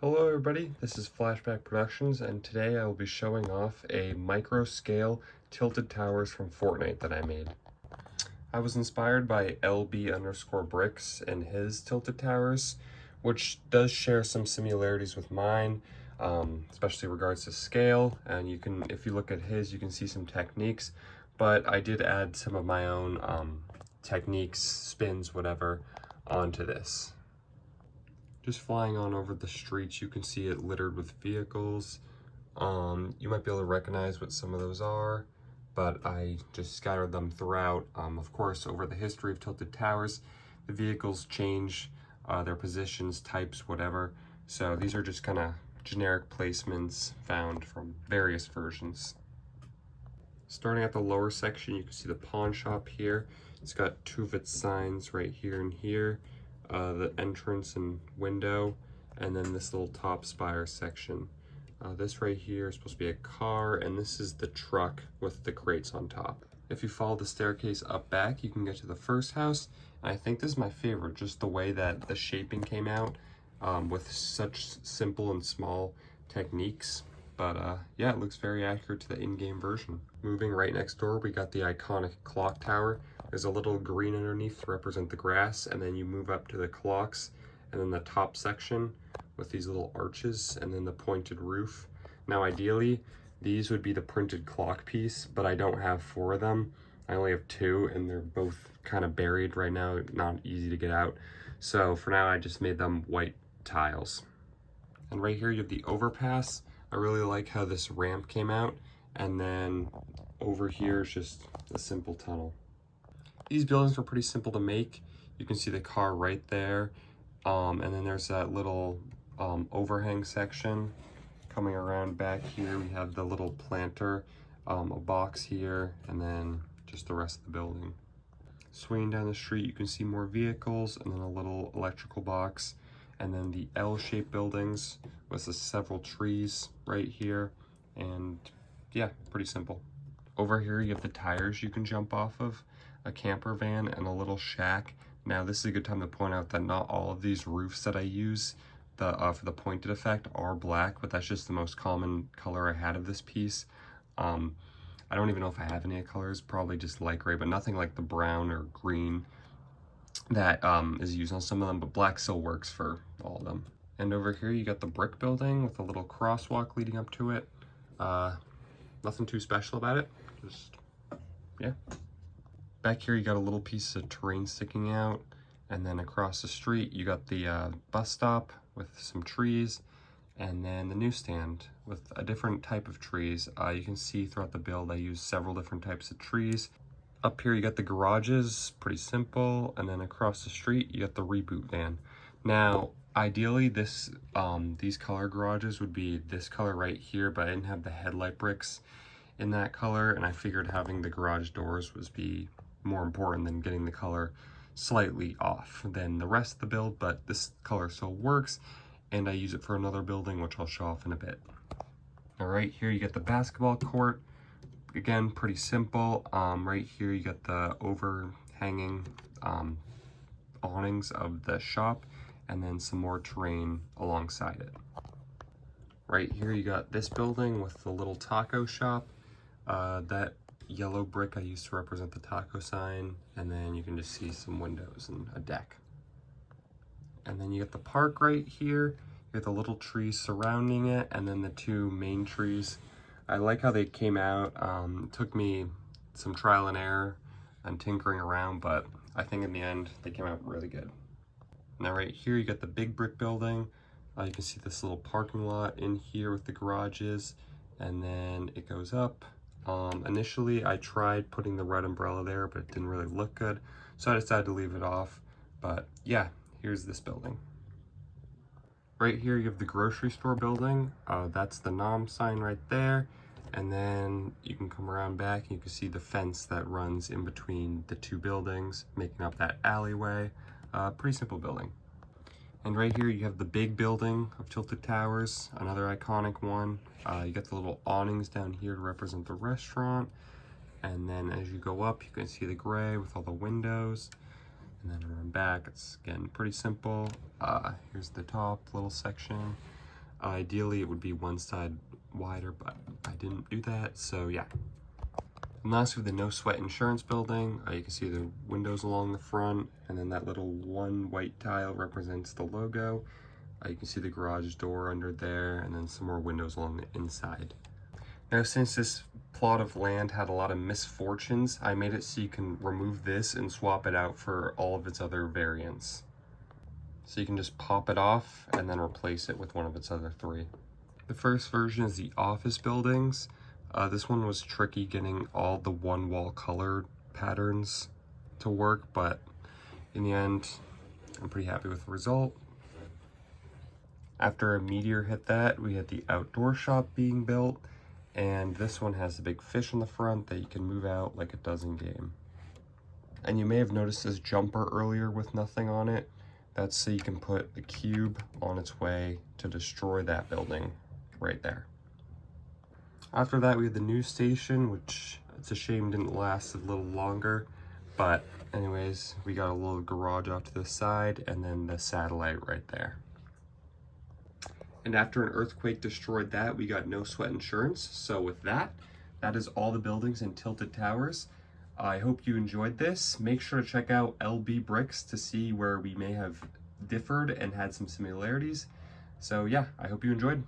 Hello everybody, this is Flashback Productions, and today I will be showing off a micro scale tilted towers from Fortnite that I made. I was inspired by LB_bricks and his tilted towers, which does share some similarities with mine, especially in regards to scale, and if you look at his, you can see some techniques, but I did add some of my own techniques, spins, whatever, onto this. Just flying on over the streets, you can see it littered with vehicles. You might be able to recognize what some of those are, but I just scattered them throughout. Of course, over the history of tilted towers, the vehicles change their positions, types, whatever. So these are just kind of generic placements found from various versions. Starting at the lower section, you can see the pawn shop here. It's got two of its signs right here and here. The entrance and window, and then this little top spire section. This right here is supposed to be a car, and this is the truck with the crates on top. If you follow the staircase up back, you can get to the first house, and I think this is my favorite, just the way that the shaping came out with such simple and small techniques. But yeah, it looks very accurate to the in-game version. Moving right next door, we got the iconic clock tower. There's a little green underneath to represent the grass, and then you move up to the clocks, and then the top section with these little arches, and then the pointed roof. Now ideally, these would be the printed clock piece, but I don't have 4 of them. I only have 2, and they're both kind of buried right now, not easy to get out. So for now, I just made them white tiles. And right here, you have the overpass. I really like how this ramp came out, and then over here is just a simple tunnel. These buildings were pretty simple to make. You can see the car right there, and then there's that little overhang section. Coming around back here, we have the little planter, a box here, and then just the rest of the building. Swinging down the street, you can see more vehicles, and then a little electrical box, and then the L-shaped buildings with the several trees right here, and yeah, pretty simple. Over here, you have the tires you can jump off of, a camper van, and a little shack. Now, this is a good time to point out that not all of these roofs that I use for the pointed effect are black, but that's just the most common color I had of this piece. I don't even know if I have any colors, probably just light gray, but nothing like the brown or green that is used on some of them, but black still works for all of them. And over here, you got the brick building with a little crosswalk leading up to it. Nothing too special about it, just, yeah. Back here, you got a little piece of terrain sticking out, and then across the street, you got the bus stop with some trees, and then the newsstand with a different type of trees. You can see throughout the build, I used several different types of trees. Up here, you got the garages, pretty simple, and then across the street, you got the reboot van. Now, ideally, these color garages would be this color right here, but I didn't have the headlight bricks in that color, and I figured having the garage doors would be more important than getting the color slightly off than the rest of the build, but this color still works, and I use it for another building, which I'll show off in a bit. All right, here you get the basketball court. Again, pretty simple. Right here you got the overhanging awnings of the shop, and then some more terrain alongside it. Right here you got this building with the little taco shop. That yellow brick I used to represent the taco sign, and then you can just see some windows and a deck. And then you get the park right here. You get the little trees surrounding it, and then the 2 main trees. I like how they came out. It took me some trial and error and tinkering around, but I think in the end they came out really good. Now right here you got the big brick building. You can see this little parking lot in here with the garages, and then it goes up. Initially I tried putting the red umbrella there, but it didn't really look good, so I decided to leave it off. But yeah, here's this building. Right here you have the grocery store building. That's the Nom sign right there, and then you can come around back and you can see the fence that runs in between the 2 buildings, making up that alleyway. Pretty simple building. And right here you have the big building of tilted towers, another iconic one. You got the little awnings down here to represent the restaurant, and then as you go up you can see the gray with all the windows, and then around back it's again pretty simple. Here's the top little section Ideally, it would be one side wider, but I didn't do that, so yeah. And lastly, the no sweat insurance building, you can see the windows along the front, and then that little one white tile represents the logo. You can see the garage door under there, and then some more windows along the inside. Now, since this plot of land had a lot of misfortunes, I made it so you can remove this and swap it out for all of its other variants. So you can just pop it off and then replace it with one of its other three. The first version is the office buildings. This one was tricky getting all the one wall color patterns to work, but in the end, I'm pretty happy with the result. After a meteor hit that, we had the outdoor shop being built, and this one has a big fish in the front that you can move out like it does in game. And you may have noticed this jumper earlier with nothing on it. That's so you can put the cube on its way to destroy that building right there. After that, we had the news station, which it's a shame didn't last a little longer, but anyways, we got a little garage off to the side and then the satellite right there. And after an earthquake destroyed that, we got no sweat insurance. So with that, that is all the buildings in Tilted Towers. I hope you enjoyed this. Make sure to check out LB Bricks to see where we may have differed and had some similarities. So yeah, I hope you enjoyed.